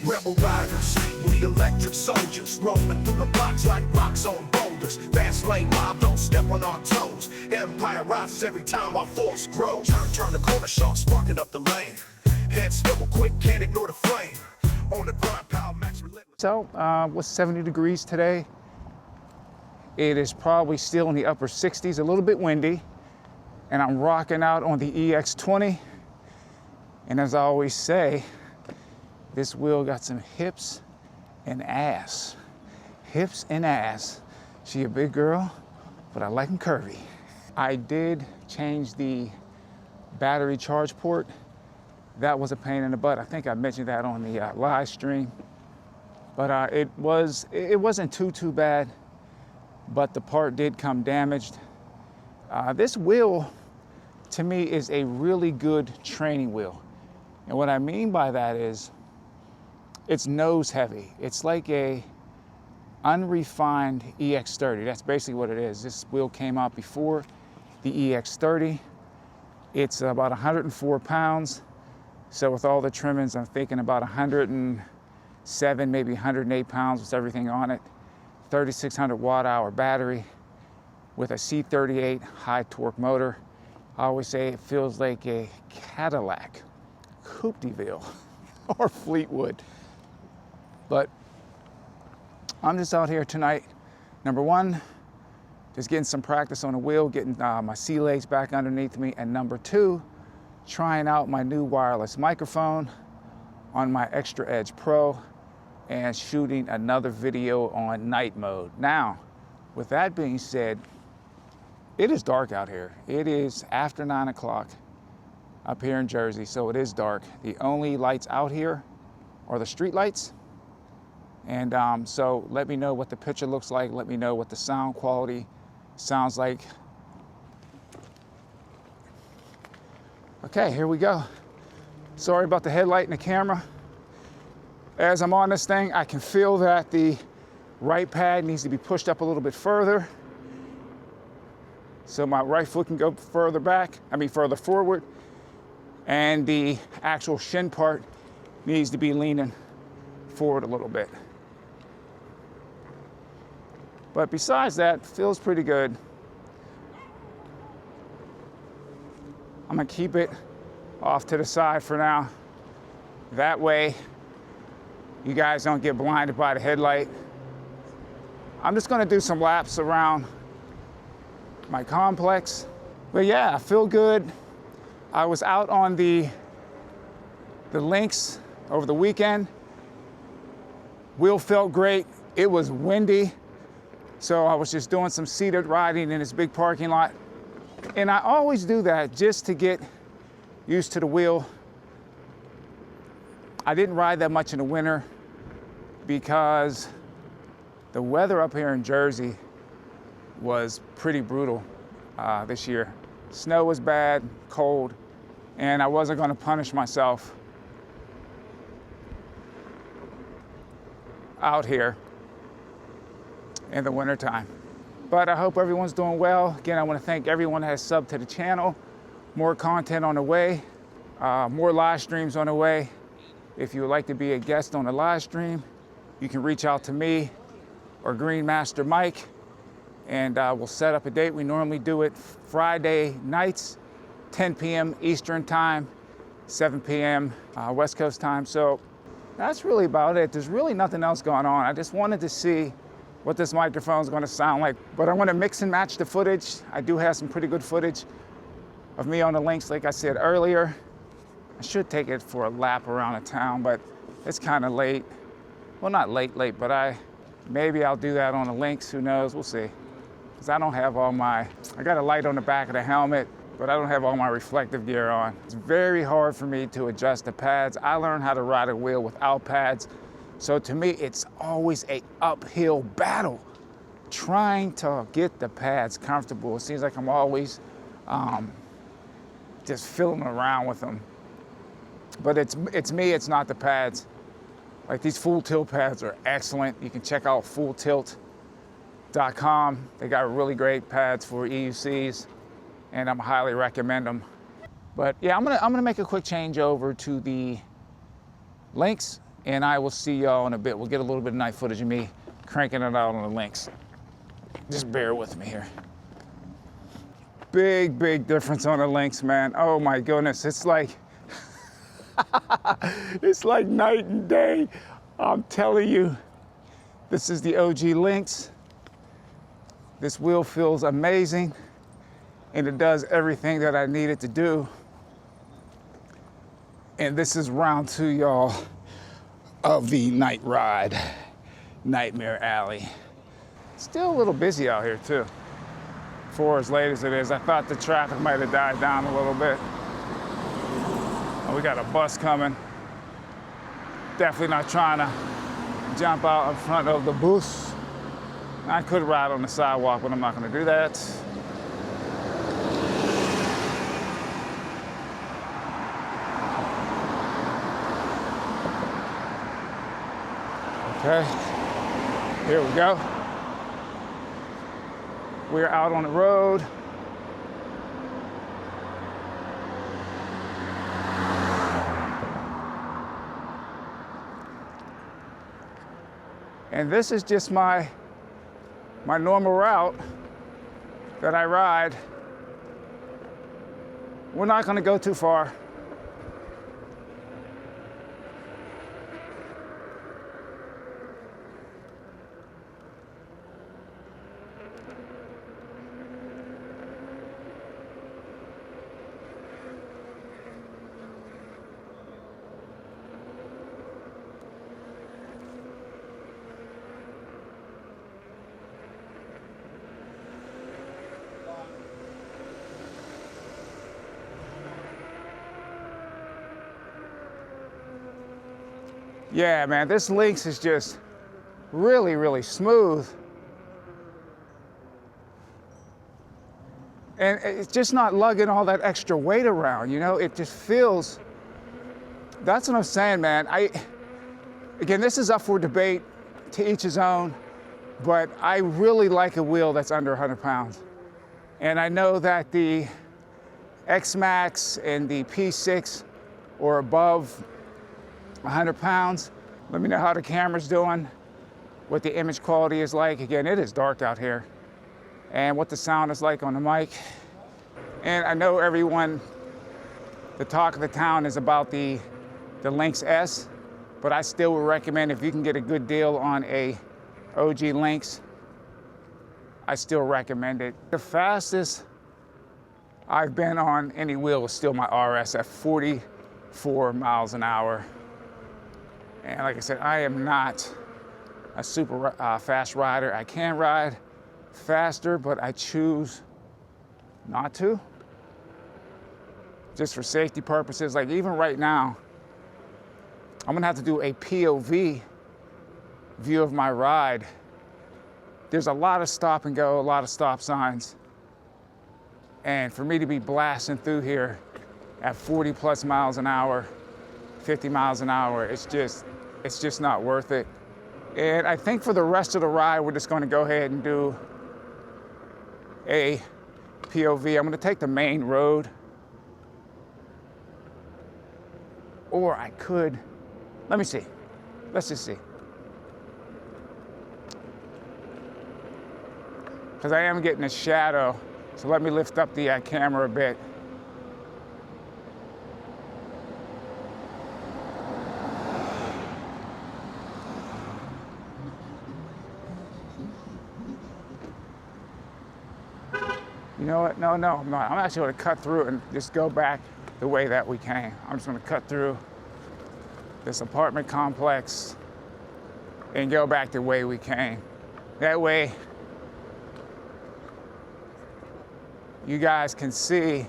Rebel riders, we electric soldiers, rolling through the blocks like rocks on boulders. Fast lane mob, don't step on our toes. Empire rises every time our force grows. Turn the corner sharp, sparking up the lane. Head swivel quick, can't ignore the flame. On the grind, power max relentless. So, what's 70 degrees today? It is probably still in the upper 60s, a little bit windy. And I'm rocking out on the EX20. And as I always say, this wheel got some hips and ass. Hips and ass. She a big girl, but I like them curvy. I did change the battery charge port. That was a pain in the butt. I think I mentioned that on the live stream. But it wasn't too bad, but the part did come damaged. This wheel, to me, is a really good training wheel. And what I mean by that is, it's nose heavy. It's like a unrefined EX30. That's basically what it is. This wheel came out before the EX30. It's about 104 pounds. So with all the trimmings, I'm thinking about 107, maybe 108 pounds with everything on it. 3,600 watt-hour battery with a C38 high torque motor. I always say it feels like a Cadillac, Coupe de Ville, or Fleetwood. But I'm just out here tonight, number one, just getting some practice on the wheel, getting my sea legs back underneath me, and number two, trying out my new wireless microphone on my Extra Edge Pro and shooting another video on night mode. Now, with that being said, it is dark out here. It is after 9 o'clock up here in Jersey, so it is dark. The only lights out here are the street lights. And so let me know what the picture looks like. Let me know what the sound quality sounds like. Okay, here we go. Sorry about the headlight and the camera. As I'm on this thing, I can feel that the right pad needs to be pushed up a little bit further, so my right foot can go further forward, and the actual shin part needs to be leaning forward a little bit. But besides that, feels pretty good. I'm gonna keep it off to the side for now. That way, you guys don't get blinded by the headlight. I'm just gonna do some laps around my complex. But yeah, I feel good. I was out on the Lynx over the weekend. Wheel felt great. It was windy. So I was just doing some seated riding in this big parking lot. And I always do that just to get used to the wheel. I didn't ride that much in the winter because the weather up here in Jersey was pretty brutal this year. Snow was bad, cold, and I wasn't going to punish myself out here in the wintertime. But I hope everyone's doing well. Again, I want to thank everyone that has subbed to the channel. More content on the way, more live streams on the way. If you would like to be a guest on a live stream, you can reach out to me or Green Master Mike, and we'll set up a date. We normally do it Friday nights, 10 p.m. Eastern time, 7 p.m. West Coast time. So that's really about it. There's really nothing else going on. I just wanted to see what this microphone is going to sound like. But I want to mix and match the footage. I do have some pretty good footage of me on the Lynx, like I said earlier. I should take it for a lap around the town, but it's kind of late. Well, not late, but maybe I'll do that on the Lynx, who knows, we'll see. Because I don't have I got a light on the back of the helmet, but I don't have all my reflective gear on. It's very hard for me to adjust the pads. I learned how to ride a wheel without pads. So to me, it's always an uphill battle trying to get the pads comfortable. It seems like I'm always just fiddling around with them. But it's me, it's not the pads. Like these full tilt pads are excellent. You can check out fulltilt.com. They got really great pads for EUCs, and I'm highly recommend them. But yeah, I'm gonna make a quick change over to the Lynx and I will see y'all in a bit. We'll get a little bit of night footage of me cranking it out on the Lynx. Just bear with me here. Big, big difference on the Lynx, man. Oh my goodness, it's like, it's like night and day. I'm telling you, this is the OG Lynx. This wheel feels amazing, and it does everything that I need it to do. And this is round 2, y'all, of the night ride, Nightmare Alley. Still a little busy out here too. For as late as it is, I thought the traffic might have died down a little bit. Oh, we got a bus coming. Definitely not trying to jump out in front of the bus. I could ride on the sidewalk, but I'm not gonna do that. Okay, here we go. We're out on the road. And this is just my normal route that I ride. We're not gonna go too far. Yeah, man, this Lynx is just really, really smooth. And it's just not lugging all that extra weight around, you know? It just feels, that's what I'm saying, man. Again, this is up for debate, to each his own, but I really like a wheel that's under 100 pounds. And I know that the X-Max and the P6 or above 100 pounds. Let me know how the camera's doing, what the image quality is like. Again, it is dark out here. And what the sound is like on the mic. And I know everyone, the talk of the town is about the Lynx S, but I still would recommend, if you can get a good deal on a OG Lynx, I still recommend it. The fastest I've been on any wheel is still my RS at 44 miles an hour. And like I said, I am not a super fast rider. I can ride faster, but I choose not to. Just for safety purposes. Like even right now, I'm gonna have to do a POV view of my ride. There's a lot of stop and go, a lot of stop signs. And for me to be blasting through here at 40 plus miles an hour, 50 miles an hour, it's just not worth it. And I think for the rest of the ride, we're just gonna go ahead and do a POV. I'm gonna take the main road. Or I could, let me see. Let's just see. Because I am getting a shadow, so let me lift up the camera a bit. You know what? No, I'm not. I'm actually gonna cut through and just go back the way that we came. I'm just gonna cut through this apartment complex and go back the way we came. That way, you guys can see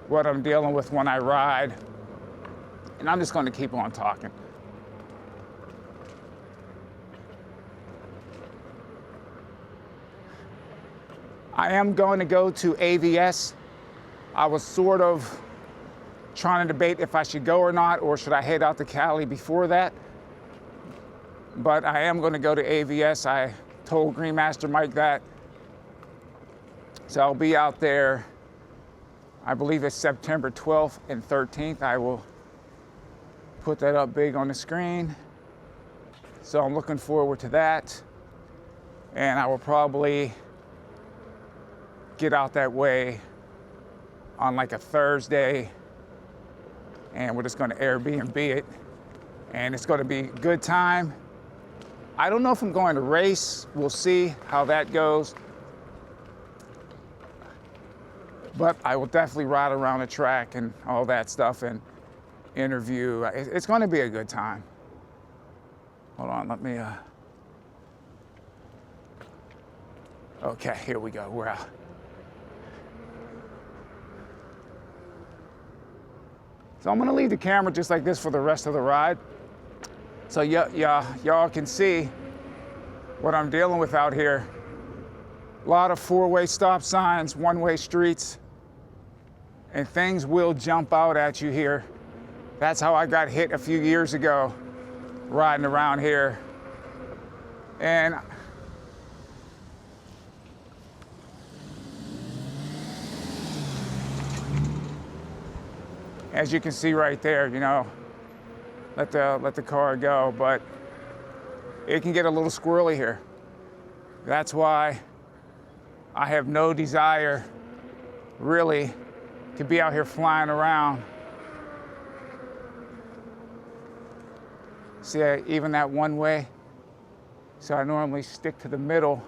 what I'm dealing with when I ride. And I'm just gonna keep on talking. I am going to go to AVS. I was sort of trying to debate if I should go or not, or should I head out to Cali before that. But I am going to go to AVS. I told Green Master Mike that. So I'll be out there, I believe it's September 12th and 13th. I will put that up big on the screen. So I'm looking forward to that. And I will probably get out that way on like a Thursday, and we're just gonna Airbnb it. And it's gonna be a good time. I don't know if I'm going to race. We'll see how that goes. But I will definitely ride around the track and all that stuff and interview. It's gonna be a good time. Hold on, let me, okay, here we go, we're out. So I'm gonna leave the camera just like this for the rest of the ride. So y'all can see what I'm dealing with out here. A lot of four-way stop signs, one-way streets, and things will jump out at you here. That's how I got hit a few years ago, riding around here. And as you can see right there, you know, let the car go, but it can get a little squirrely here. That's why I have no desire, really, to be out here flying around. See, even that one way, so I normally stick to the middle,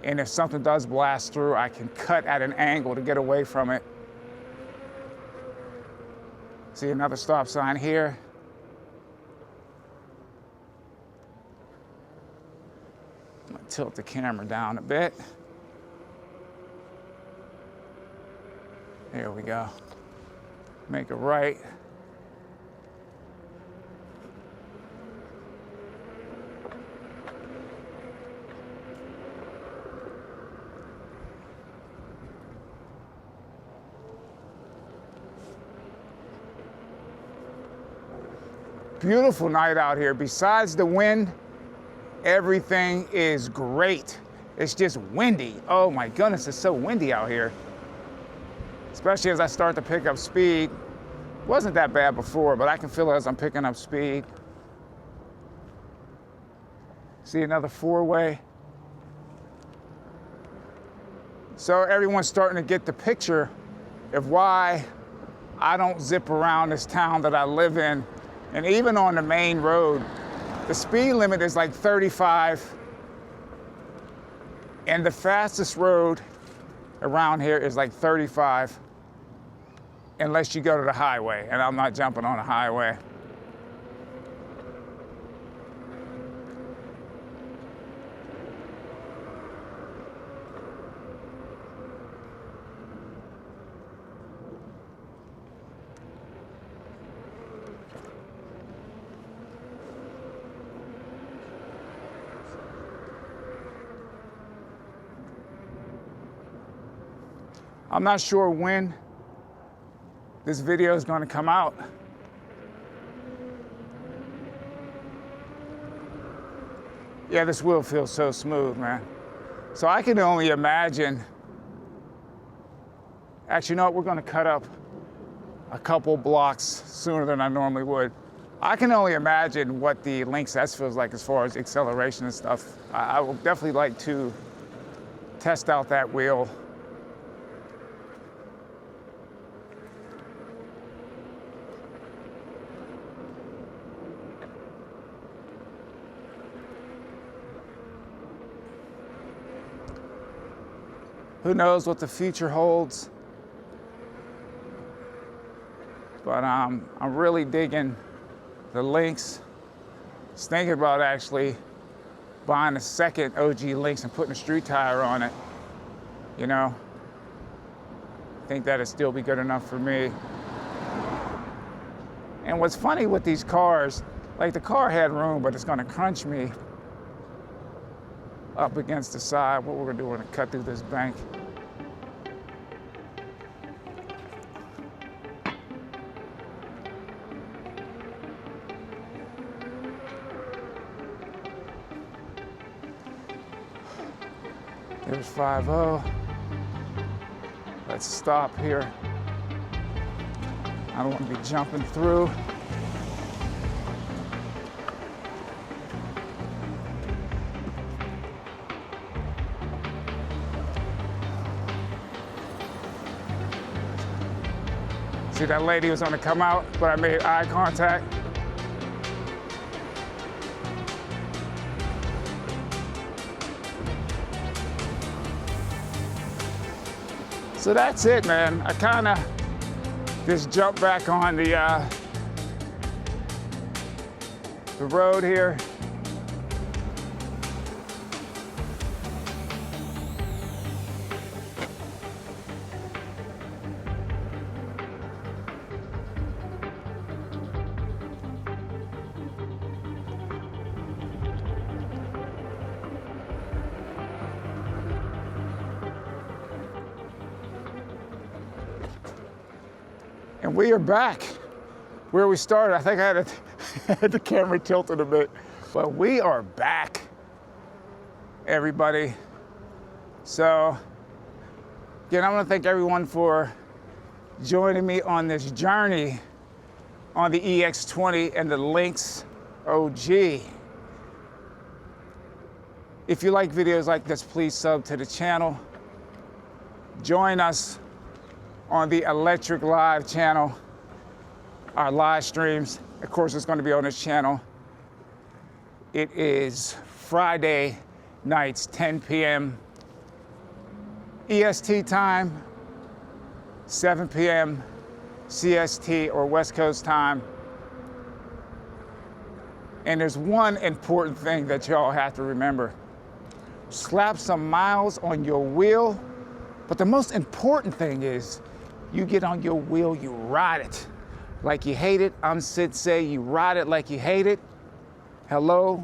and if something does blast through, I can cut at an angle to get away from it. See another stop sign here. I'm gonna tilt the camera down a bit. There we go. Make a right. Beautiful night out here. Besides the wind, everything is great. It's just windy. Oh my goodness, it's so windy out here. Especially as I start to pick up speed. Wasn't that bad before, but I can feel it as I'm picking up speed. See another four-way. So everyone's starting to get the picture of why I don't zip around this town that I live in. And even on the main road, the speed limit is like 35. And the fastest road around here is like 35, unless you go to the highway, and I'm not jumping on a highway. I'm not sure when this video is going to come out. Yeah, this wheel feels so smooth, man. So I can only imagine. Actually, you know what? We're going to cut up a couple blocks sooner than I normally would. I can only imagine what the Lynx S feels like as far as acceleration and stuff. I will definitely like to test out that wheel. Who knows what the future holds? But I'm really digging the Lynx. I was thinking about actually buying a second OG Lynx and putting a street tire on it. You know, I think that'd still be good enough for me. And what's funny with these cars, like the car had room, but it's gonna crunch me up against the side. What we're gonna do, we're gonna cut through this bank. There's 5-0. Let's stop here. I don't want to be jumping through. See, that lady was gonna come out, but I made eye contact. So that's it, man. I kinda just jumped back on the road here. And we are back where we started. I think I had the camera tilted a bit, but we are back, everybody. So, again, I want to thank everyone for joining me on this journey on the EX20 and the Lynx OG. If you like videos like this, please sub to the channel. Join us on the Electric Live channel, our live streams. Of course, it's going to be on this channel. It is Friday nights, 10 p.m. EST time, 7 p.m. CST or West Coast time. And there's one important thing that y'all have to remember. Slap some miles on your wheel, but the most important thing is you get on your wheel, you ride it like you hate it. I'm Sid Say, you ride it like you hate it. Hello,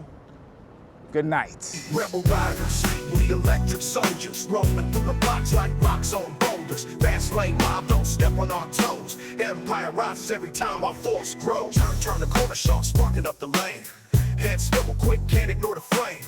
good night. Rebel riders, we electric soldiers, roaming through the blocks like rocks on boulders. Fast lane mob, don't step on our toes. Empire rises every time our force grows. Turn the corner, sharp, sparking up the lane. Head swivel quick, can't ignore the flame.